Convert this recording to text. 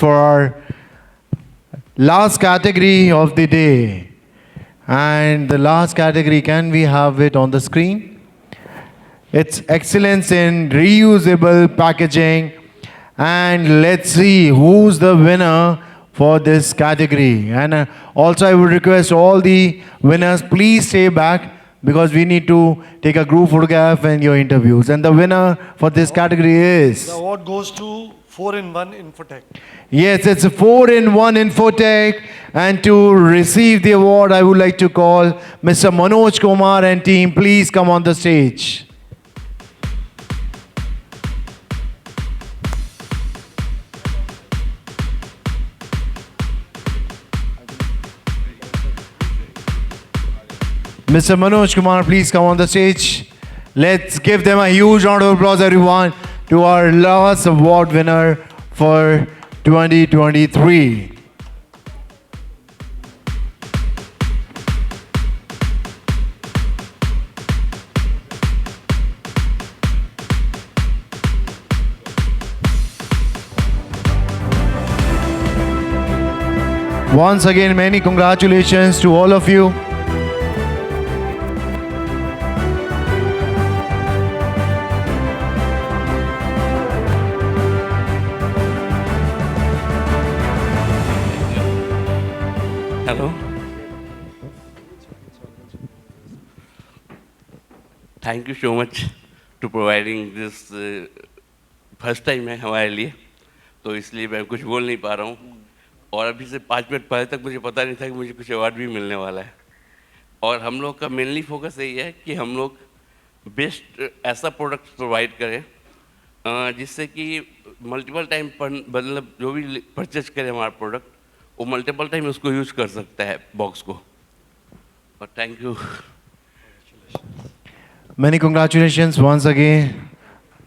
for our last category of the day. And the last category, can we have it on the screen? It's excellence in reusable packaging. And let's see who's the winner for this category. And also I would request all the winners, please stay back because we need to take a group photograph and your interviews. And the winner for this category is... The award goes to 4-in-1 Infotech. Yes, it's a 4-in-1 Infotech. And to receive the award, I would like to call Mr. Manoj Kumar and team. Please come on the stage. Mr. Manoj Kumar, please come on the stage. Let's give them a huge round of applause, everyone, to our last award winner for 2023. Once again, many congratulations to all of you. Hello. Thank you so much to providing this first time है हमारे लिए, तो इसलिए मैं कुछ बोल नहीं पा रहा हूँ और अभी से 5 मिनट पहले तक मुझे पता नहीं था कि मुझे कुछ अवार्ड भी मिलने वाला है और हम लोग का मेनली फोकस यही है कि हम लोग बेस्ट ऐसा प्रोडक्ट प्रोवाइड करें जिससे कि मल्टीपल टाइम मतलब जो भी परचेज करे हमारा प्रोडक्ट वो मल्टीपल टाइम उसको यूज कर सकता है बॉक्स को और thank you Many congratulations once again.